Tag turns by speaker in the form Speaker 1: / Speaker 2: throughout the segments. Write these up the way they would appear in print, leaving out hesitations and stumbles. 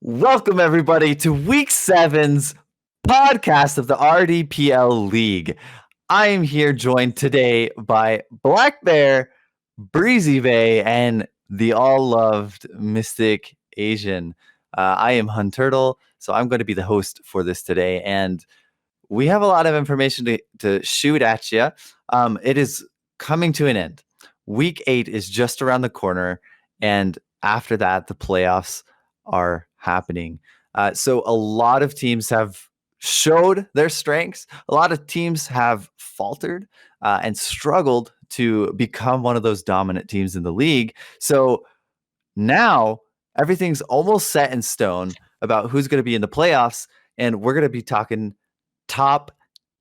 Speaker 1: Welcome, everybody, to Week 7's podcast of the RDPL League. I am here joined today by Black Bear, Breezy Bay, and the all-loved Mystic Asian. I am Hun Turtle, so I'm going to be the host for this today, and we have a lot of information to shoot at you. It is coming to an end. Week 8 is just around the corner, and after that, the playoffs are happening. So a lot of teams have showed their strengths. A lot of teams have faltered and struggled to become one of those dominant teams in the league. So now everything's almost set in stone about who's going to be in the playoffs, and we're going to be talking top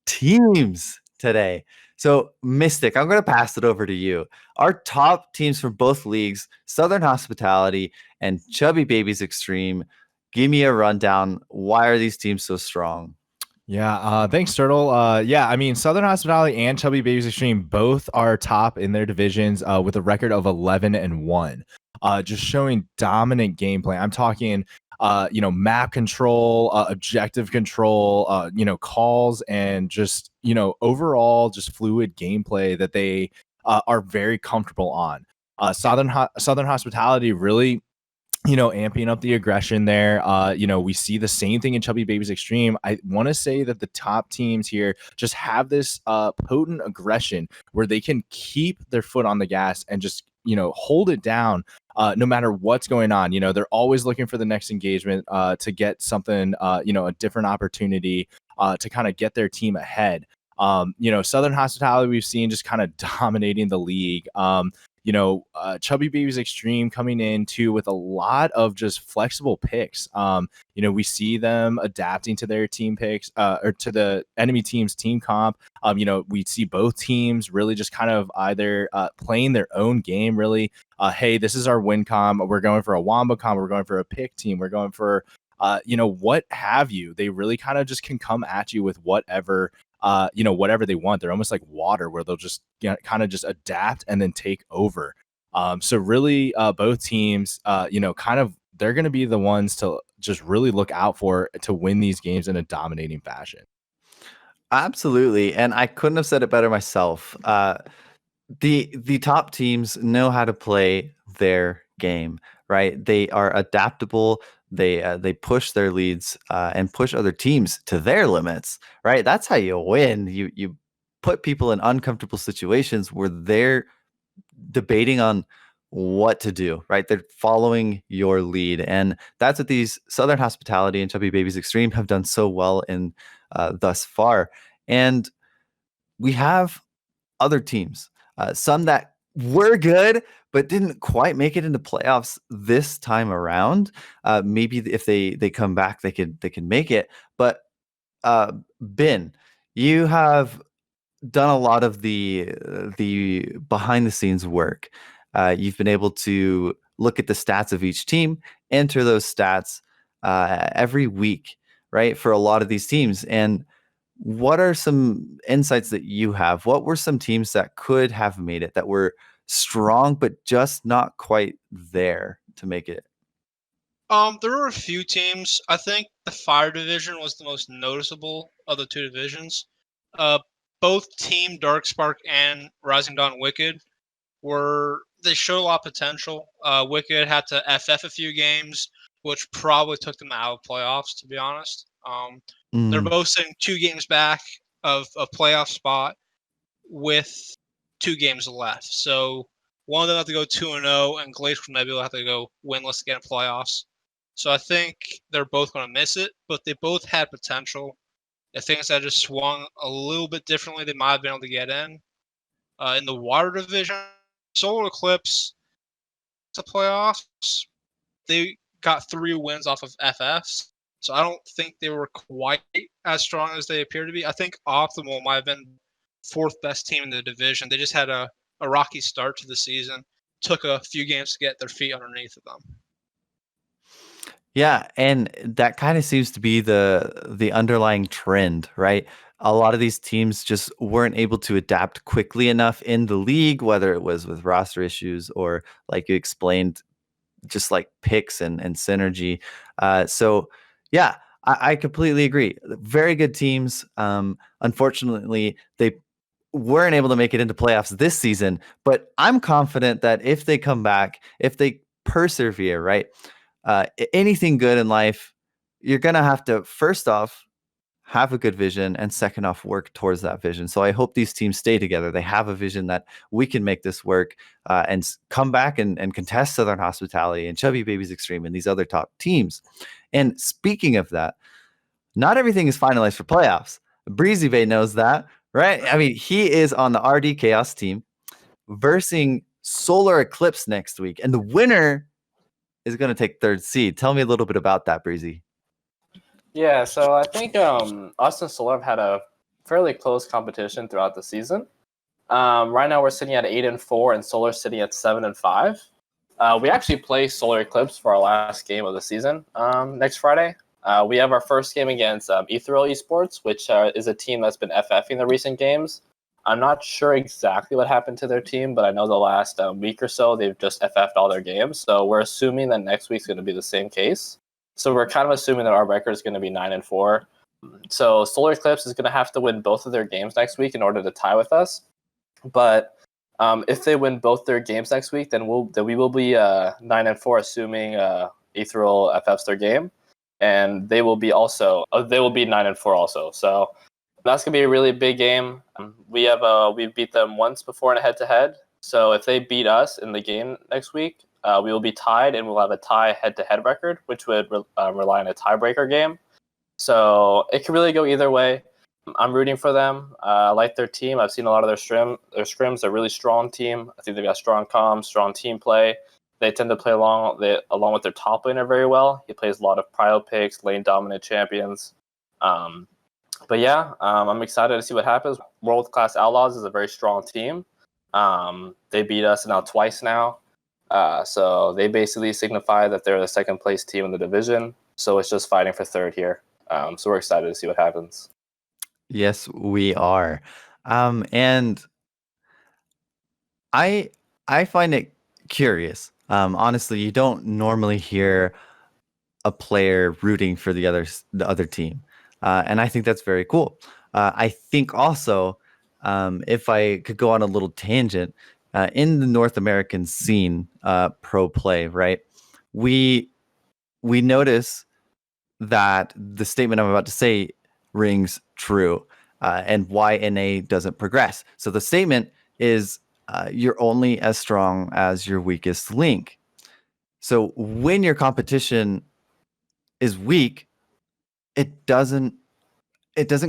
Speaker 1: teams today. So, Mystic, I'm going to pass it over to you. Our top teams from both leagues, Southern Hospitality and Chubby Babies Extreme. Give me a rundown. Why are these teams so strong?
Speaker 2: Yeah, thanks, Turtle. Southern Hospitality and Chubby Babies Extreme both are top in their divisions with a record of 11-1. Just showing dominant gameplay. I'm talking, map control, objective control, calls, and just, overall just fluid gameplay that they are very comfortable on. Southern Hospitality really amping up the aggression there. We see the same thing in Chubby Babies Extreme. I want to say that the top teams here just have this potent aggression where they can keep their foot on the gas and just, hold it down no matter what's going on. They're always looking for the next engagement to get something, a different opportunity to kind of get their team ahead. Southern Hospitality, we've seen just kind of dominating the league. Chubby Babies Extreme coming in too with a lot of just flexible picks. We see them adapting to their team picks or to the enemy team's team comp. We see both teams really just kind of either playing their own game, really. Hey, this is our win com. We're going for a Wamba com. We're going for a pick team. We're going for, what have you. They really kind of just can come at you with whatever whatever they want. They're almost like water where they'll just kind of just adapt and then take over. So really both teams, they're going to be the ones to just really look out for to win these games in a dominating fashion.
Speaker 1: Absolutely. And I couldn't have said it better myself. The top teams know how to play their game, right? They are adaptable. They push their leads and push other teams to their limits, right? That's how you win. You put people in uncomfortable situations where they're debating on what to do, right? They're following your lead, and that's what these Southern Hospitality and Chubby Babies Extreme have done so well in thus far. And we have other teams, some that were good but didn't quite make it into playoffs this time around. Maybe if they come back, they can make it. But Ben, you have done a lot of the behind the scenes work. You've been able to look at the stats of each team, enter those stats every week, right? For a lot of these teams. And what are some insights that you have? What were some teams that could have made it, that were strong but just not quite there to make it?
Speaker 3: There were a few teams. I think the Fire division was the most noticeable of the two divisions. Both Team Darkspark and Rising Dawn Wicked they showed a lot of potential. Wicked had to FF a few games, which probably took them out of playoffs, to be honest. They're both sitting 2 games back of a playoff spot with 2 games left. So one of them have to go 2-0, and Glacier maybe will have to go winless again in playoffs. So I think they're both going to miss it, but they both had potential. If things had just swung a little bit differently, they might have been able to get in. In the Water division, Solar Eclipse to playoffs, they got 3 wins off of FFs. So I don't think they were quite as strong as they appear to be. I think Optimal might have been 4th best team in the division. They just had a rocky start to the season. Took a few games to get their feet underneath of them.
Speaker 1: Yeah, and that kind of seems to be the underlying trend, right? A lot of these teams just weren't able to adapt quickly enough in the league, whether it was with roster issues or, like you explained, just like picks and synergy. So yeah, I completely agree. Very good teams. Unfortunately, they weren't able to make it into playoffs this season, but I'm confident that if they come back, if they persevere, right, anything good in life, you're gonna have to first off have a good vision, and second off, work towards that vision. So I hope these teams stay together. They have a vision that we can make this work, and come back and contest Southern Hospitality and Chubby Babies Extreme and these other top teams. And speaking of that, not everything is finalized for playoffs. Breezy Bay knows that, right? I mean, he is on the RD Chaos team versing Solar Eclipse next week, and the winner is going to take third seed. Tell me a little bit about that, Breezy.
Speaker 4: Yeah, so I think us and Solar have had a fairly close competition throughout the season. Right now we're sitting at 8-4, and Solar sitting at 7-5. We actually play Solar Eclipse for our last game of the season next Friday. We have our first game against Ethereal Esports, which is a team that's been FFing the recent games. I'm not sure exactly what happened to their team, but I know the last week or so they've just FF'd all their games. So we're assuming that next week's going to be the same case. So we're kind of assuming that our record is going to be 9-4. So Solar Eclipse is going to have to win both of their games next week in order to tie with us. But if they win both their games next week, then we will be 9-4, assuming Ethereal FFs their game, and they will be 9-4 also. So that's gonna be a really big game. We've beat them once before in a head-to-head. So if they beat us in the game next week, we will be tied, and we'll have a tie head-to-head record, which would rely on a tiebreaker game. So it could really go either way. I'm rooting for them. I like their team. I've seen a lot of their scrims. They're a really strong team. I think they've got strong comms, strong team play. They tend to play along with their top laner very well. He plays a lot of prio picks, lane dominant champions. But yeah, I'm excited to see what happens. World Class Outlaws is a very strong team. They beat us now twice now. So they basically signify that they're the second place team in the division. So it's just fighting for third here. So we're excited to see what happens.
Speaker 1: Yes, we are. And I find it curious. Honestly, you don't normally hear a player rooting for the other team, and I think that's very cool. I think also, if I could go on a little tangent, in the North American scene, pro play, right? We notice that the statement I'm about to say rings true, and why NA doesn't progress. So the statement is, you're only as strong as your weakest link. So when your competition is weak, it doesn't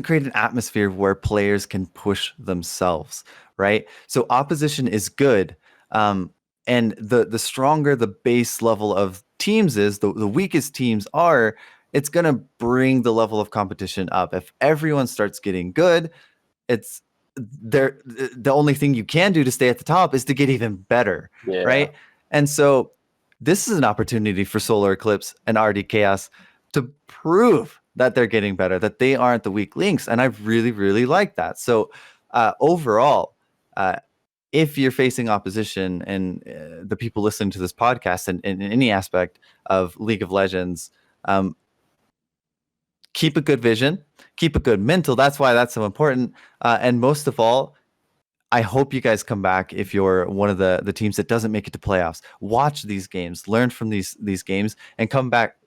Speaker 1: create an atmosphere where players can push themselves, right? So opposition is good, and the stronger the base level of teams is, the weakest teams are, it's going to bring the level of competition up. If everyone starts getting good, it's there. The only thing you can do to stay at the top is to get even better,
Speaker 4: Yeah.
Speaker 1: right? And so this is an opportunity for Solar Eclipse and RD Chaos to prove that they're getting better, that they aren't the weak links. And I really, really like that. So overall, if you're facing opposition, and the people listening to this podcast, and in any aspect of League of Legends, keep a good vision, keep a good mental. That's why that's so important. And most of all, I hope you guys come back if you're one of the teams that doesn't make it to playoffs. Watch these games, learn from these games, and come back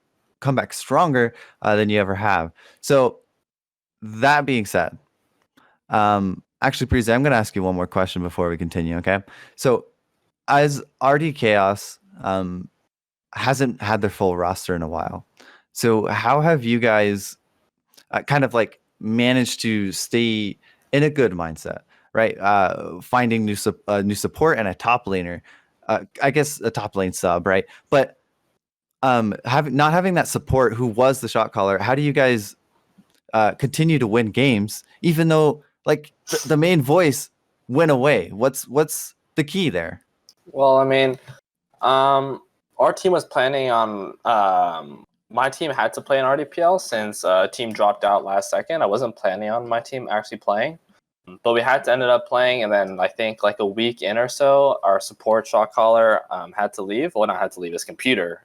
Speaker 1: stronger than you ever have. So that being said, actually, Breezy, I'm going to ask you one more question before we continue. Okay, so as RD Chaos hasn't had their full roster in a while, so how have you guys kind of like managed to stay in a good mindset, right? Finding new support and a top laner, I guess a top lane sub, right? But not having that support, who was the shot caller, how do you guys continue to win games even though like the main voice went away? What's the key there?
Speaker 4: Well, I mean, our team was planning on. My team had to play in RDPL since team dropped out last second. I wasn't planning on my team actually playing. But we had to ended up playing, and then I think like a week in or so, our support shot caller had to leave. Well, not had to leave. His computer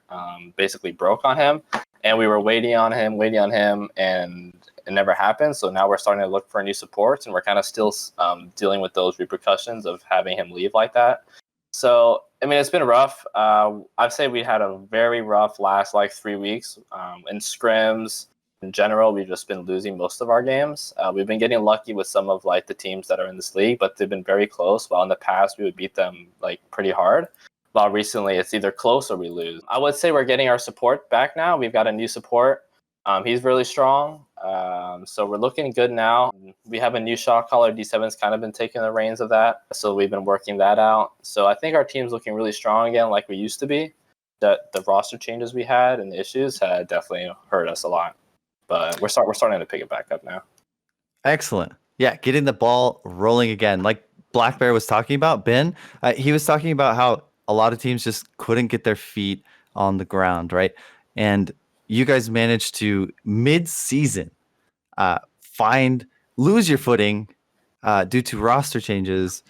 Speaker 4: basically broke on him, and we were waiting on him, and it never happened. So now we're starting to look for new supports, and we're kind of still dealing with those repercussions of having him leave like that. So I mean, it's been rough. I'd say we had a very rough last like 3 weeks in scrims. In general, we've just been losing most of our games. We've been getting lucky with some of like the teams that are in this league, but they've been very close. While in the past, we would beat them like pretty hard. While recently, it's either close or we lose. I would say we're getting our support back now. We've got a new support. He's really strong. So we're looking good now. We have a new shot caller. D7's kind of been taking the reins of that. So we've been working that out. So I think our team's looking really strong again, like we used to be. That the roster changes we had and the issues had definitely hurt us a lot. But we're starting to pick it back up now.
Speaker 1: Excellent. Yeah, getting the ball rolling again. Like Black Bear was talking about, Ben, he was talking about how a lot of teams just couldn't get their feet on the ground, right? And you guys managed to mid-season lose your footing due to roster changes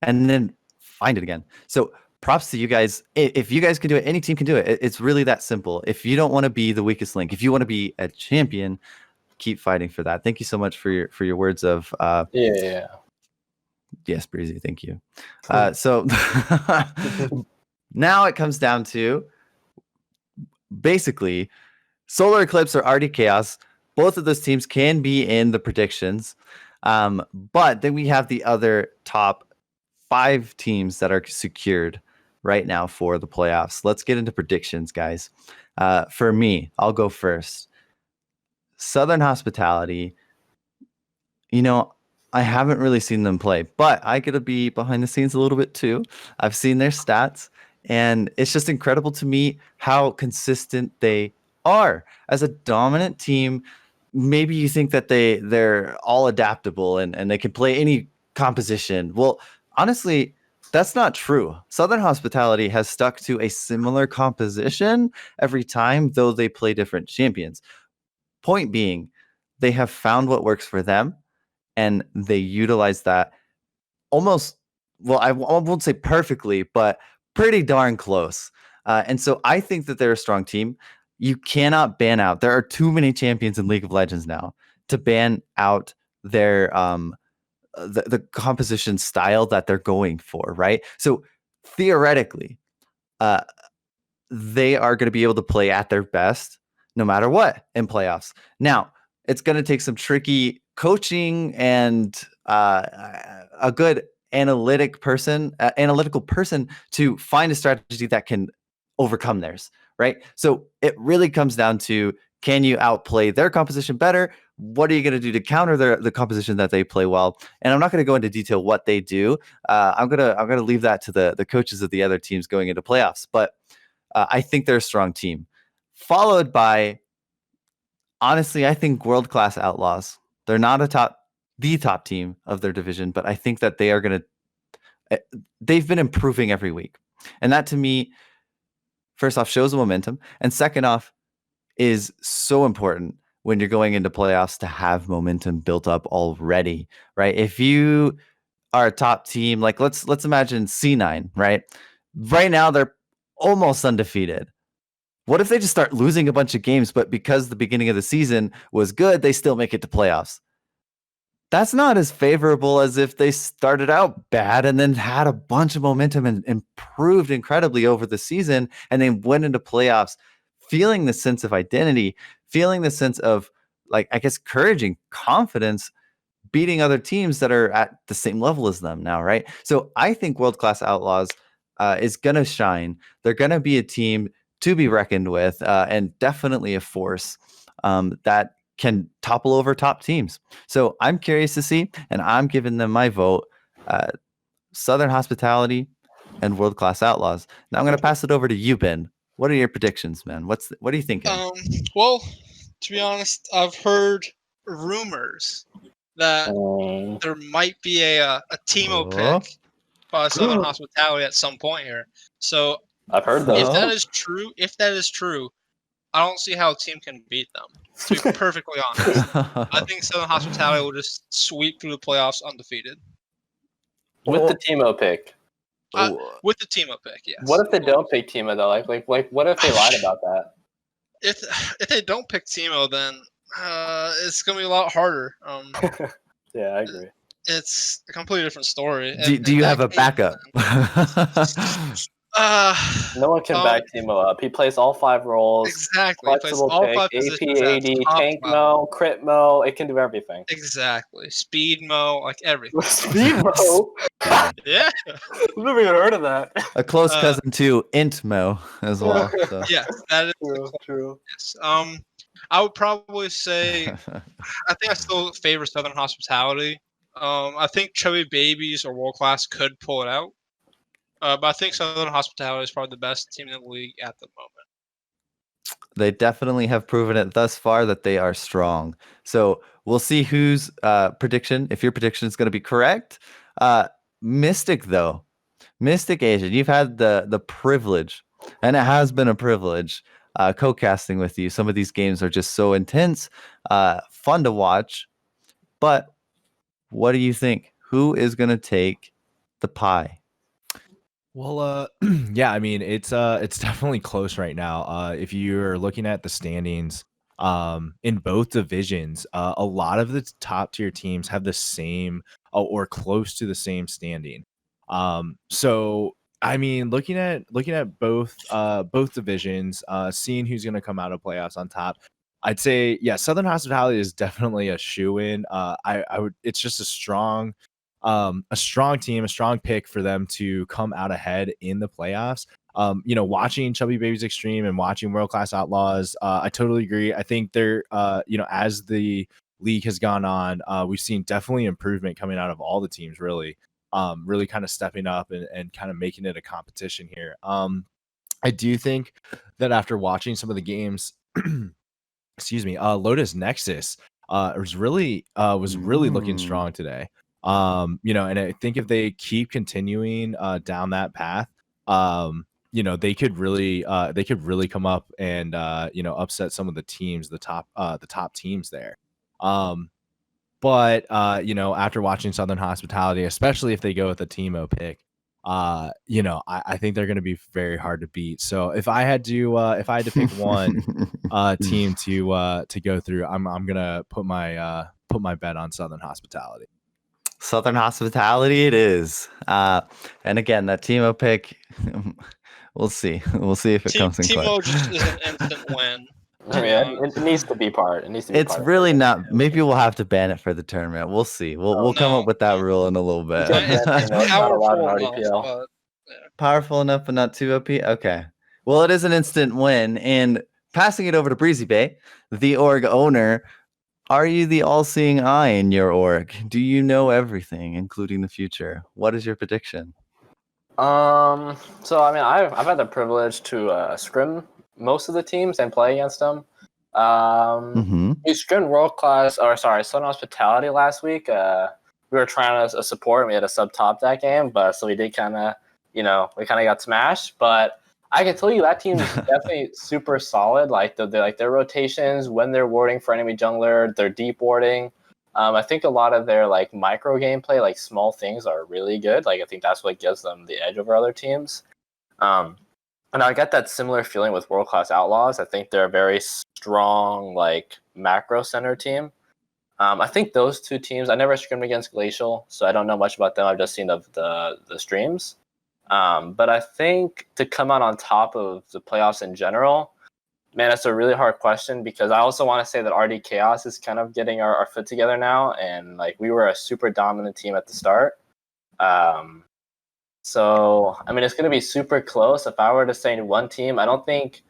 Speaker 1: and then find it again. So props to you guys. If you guys can do it, any team can do it. It's really that simple. If you don't want to be the weakest link, if you want to be a champion, keep fighting for that. Thank you so much for your words of
Speaker 4: Yeah.
Speaker 1: Yes, Breezy. Thank you. So now it comes down to basically Solar Eclipse or RD Chaos. Both of those teams can be in the predictions. But then we have the other top 5 teams that are secured right now for the playoffs. Let's get into predictions, guys. For me, I'll go first. Southern Hospitality, I haven't really seen them play, but I get to be behind the scenes a little bit too. I've seen their stats, and it's just incredible to me how consistent they are. As a dominant team, maybe you think that they're all adaptable and they can play any composition. Well, honestly, that's not true. Southern Hospitality has stuck to a similar composition every time, though they play different champions. Point being, they have found what works for them, and they utilize that almost, well, I won't say perfectly, but pretty darn close. And so I think that they're a strong team. You cannot ban out. There are too many champions in League of Legends now to ban out their the composition style that they're going for, right? So theoretically, they are going to be able to play at their best no matter what in playoffs. Now, it's going to take some tricky coaching and a good analytical person to find a strategy that can overcome theirs, right? So it really comes down to, can you outplay their composition better? What are you going to do to counter the composition that they play well? And I'm not going to go into detail what they do. I'm gonna leave that to the coaches of the other teams going into playoffs. But I think they're a strong team, followed by, honestly, I think World Class Outlaws. They're not the top team of their division, but I think that they are going to. They've been improving every week, and that to me, first off, shows the momentum, and second off, is so important when you're going into playoffs to have momentum built up already, right? If you are a top team, like let's imagine C9, right? Right now they're almost undefeated. What if they just start losing a bunch of games, but because the beginning of the season was good, they still make it to playoffs? That's not as favorable as if they started out bad and then had a bunch of momentum and improved incredibly over the season and then went into playoffs feeling the sense of identity, feeling the sense of, like, I guess, courage and confidence, beating other teams that are at the same level as them now, right? So I think World Class Outlaws is going to shine. They're going to be a team to be reckoned with, and definitely a force that can topple over top teams. So I'm curious to see, and I'm giving them my vote. Southern Hospitality and World Class Outlaws. Now I'm going to pass it over to you, Ben. What are your predictions, man? What are you thinking?
Speaker 3: Well, to be honest, I've heard rumors that there might be a Teemo pick by Southern Hospitality at some point here. So
Speaker 4: I've heard
Speaker 3: if
Speaker 4: that.
Speaker 3: that is true, I don't see how a team can beat them. To be perfectly honest, I think Southern Hospitality will just sweep through the playoffs undefeated
Speaker 4: With the Timo pick.
Speaker 3: with the Timo pick. Yes.
Speaker 4: What if they don't pick Timo though? Like what if they lied about that?
Speaker 3: If they don't pick Timo, then it's gonna be a lot harder.
Speaker 4: Yeah, I agree.
Speaker 3: It's a completely different story.
Speaker 1: Do you have a backup?
Speaker 4: No one can back Timo up. He plays all 5 roles.
Speaker 3: Exactly. He plays
Speaker 4: Flexible
Speaker 3: all
Speaker 4: pick,
Speaker 3: 5
Speaker 4: AP,
Speaker 3: positions at
Speaker 4: AD,
Speaker 3: top
Speaker 4: tank
Speaker 3: level.
Speaker 4: mo, crit mo. It can do everything.
Speaker 3: Exactly. Speed mo, like everything.
Speaker 4: Speed mo?
Speaker 3: Yeah.
Speaker 4: I've never even heard of that.
Speaker 1: A close cousin to Intmo as well. So.
Speaker 3: Yes, that is
Speaker 4: True.
Speaker 3: yes. I would probably say I think I still favor Southern Hospitality. I think Chubby Babies or World Class could pull it out. But I think Southern Hospitality is probably the best team in the league at the moment.
Speaker 1: They definitely have proven it thus far that they are strong. So we'll see whose prediction, if your prediction is going to be correct. Mystic, though. Mystic Asian, you've had the privilege, and it has been a privilege, co-casting with you. Some of these games are just so intense, fun to watch. But what do you think? Who is going to take the pie?
Speaker 2: Well, yeah, I mean, it's definitely close right now. If you're looking at the standings, in both divisions, a lot of the top tier teams have the same or close to the same standing. So I mean, looking at both divisions, seeing who's going to come out of playoffs on top, I'd say, yeah, Southern Hospitality is definitely a shoe in. I would, it's just a strong team, a strong pick for them to come out ahead in the playoffs. Watching Chubby Babies Extreme and watching World Class Outlaws, I totally agree. I think they're, as the league has gone on, we've seen definitely improvement coming out of all the teams, really, really kind of stepping up and kind of making it a competition here. I do think that after watching some of the games, excuse me, Lotus Nexus was really looking strong today. And I think if they keep continuing down that path, they could really come up and upset some of the teams, the top teams there. But after watching Southern Hospitality, especially if they go with a Timo pick, I think they're going to be very hard to beat. So if I had to pick one team to go through, I'm gonna put my bet on Southern Hospitality.
Speaker 1: Southern Hospitality it is. And again, that Timo pick, we'll see. We'll see if it comes in
Speaker 3: Timo
Speaker 1: clutch.
Speaker 3: just is an instant win.
Speaker 4: Yeah, it needs to be part. It needs to be.
Speaker 1: It's really not. Maybe we'll have to ban it for the tournament. We'll see. We'll come up with that rule in a little bit.
Speaker 3: It's
Speaker 4: not allowed in
Speaker 3: powerful
Speaker 4: RDPL.
Speaker 3: enough,
Speaker 1: Powerful enough, but not too OP. Okay. Well, it is an instant win. And passing it over to Breezy Bay, the org owner. Are you the all-seeing eye in your org? Do you know everything, including the future? What is your prediction?
Speaker 4: So I mean, I've had the privilege to scrim most of the teams and play against them. We scrimmed Southern Hospitality last week. We were trying to support, and we had a sub top that game, but so we did kind of, got smashed. But I can tell you that team is definitely super solid. Like their rotations, when they're warding for enemy jungler, their deep warding. I think a lot of their like micro gameplay, like small things, are really good. Like I think that's what gives them the edge over other teams. And I get that similar feeling with World Class Outlaws. I think they're a very strong like macro center team. I think those two teams. I never scrimmed against Glacial, so I don't know much about them. I've just seen the streams. But I think to come out on top of the playoffs in general, man, it's a really hard question because I also want to say that RD Chaos is kind of getting our foot together now, and like we were a super dominant team at the start. So I mean, it's going to be super close. If I were to say one team, I think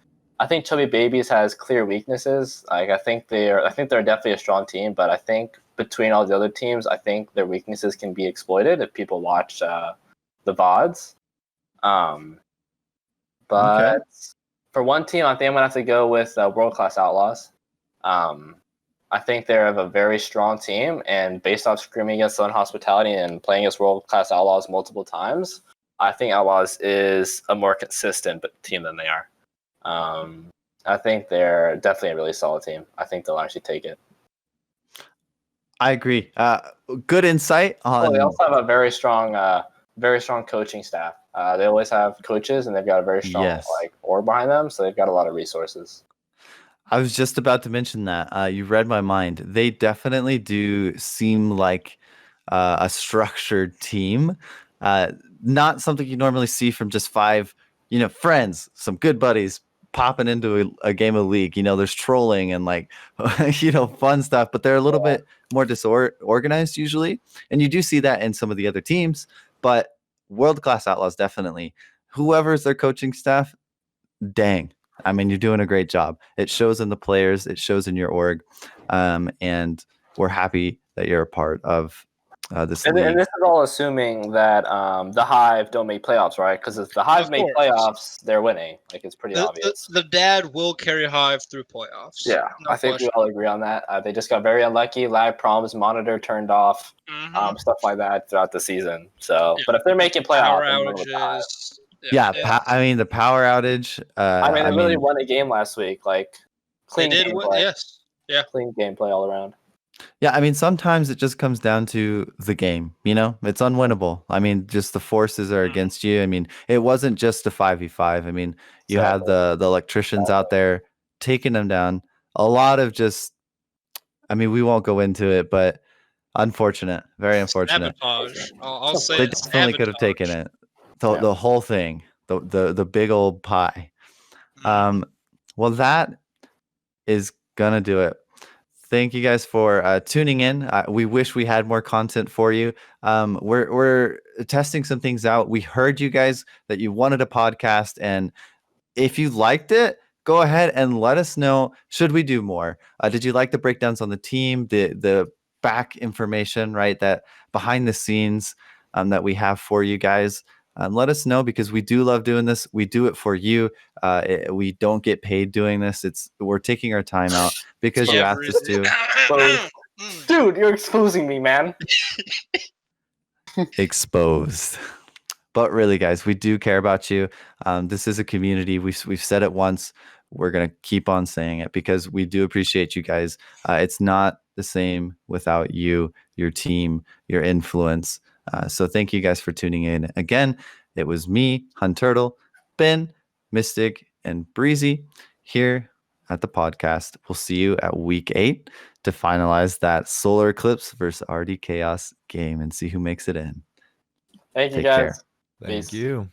Speaker 4: Chubby Babies has clear weaknesses. Like I think they're definitely a strong team, but I think between all the other teams, I think their weaknesses can be exploited if people watch the VODs. But for one team, I think I'm gonna have to go with World Class Outlaws. I think they're a very strong team, and based off scrimming against Southern Hospitality and playing against World Class Outlaws multiple times, I think Outlaws is a more consistent team than they are. I think they're definitely a really solid team. I think they'll actually take it.
Speaker 1: I agree. Good insight on.
Speaker 4: Oh, they also have a very strong coaching staff. They always have coaches, and they've got a very strong org behind them, so they've got a lot of resources.
Speaker 1: I was just about to mention that. You read my mind. They definitely do seem like a structured team. Not something you normally see from just five, friends, some good buddies popping into a game of League. There's trolling and like, fun stuff, but they're a little bit more disorganized usually. And you do see that in some of the other teams, but world-class Outlaws definitely. Whoever's their coaching staff, dang. I mean, you're doing a great job. It shows in the players, it shows in your org, and we're happy that you're a part of this league.
Speaker 4: And this is all assuming that the Hive don't make playoffs, right? Because if the Hive make playoffs, they're winning. Like, it's pretty obvious.
Speaker 3: The dad will carry Hive through playoffs.
Speaker 4: Yeah, I think we all agree on that. They just got very unlucky. Lag problems, monitor turned off, stuff like that throughout the season. So, but if they're making playoffs,
Speaker 3: power outages.
Speaker 1: I mean, the power outage.
Speaker 4: They really won a game last week. Like, clean gameplay.
Speaker 3: Yes. Yeah.
Speaker 4: Clean gameplay all around.
Speaker 1: Yeah, I mean, sometimes it just comes down to the game. It's unwinnable. I mean, just the forces are against you. I mean, it wasn't just a 5v5. I mean, you had the electricians out there taking them down. A lot of we won't go into it, but unfortunate, very unfortunate.
Speaker 3: Sabotage. I'll say
Speaker 1: they definitely could have taken it. The whole thing, the big old pie. Well, that is gonna do it. Thank you guys for tuning in. We wish we had more content for you. We're testing some things out. We heard you guys that you wanted a podcast, and if you liked it, go ahead and let us know. Should we do more? Did you like the breakdowns on the team, the back information, right? That behind the scenes that we have for you guys. Let us know, because we do love doing this. We do it for you. We don't get paid doing this. We're taking our time out because you asked us to.
Speaker 4: Dude, you're exposing me, man.
Speaker 1: Exposed. But really, guys, we do care about you. This is a community. We've said it once. We're going to keep on saying it because we do appreciate you guys. It's not the same without you, your team, your influence. So thank you guys for tuning in. Again, it was me, Hunturtle, Ben, Mystic, and Breezy here at the podcast. We'll see you at week 8 to finalize that Solar Eclipse versus RD Chaos game and see who makes it in.
Speaker 4: Thank you, guys.
Speaker 2: Thank you.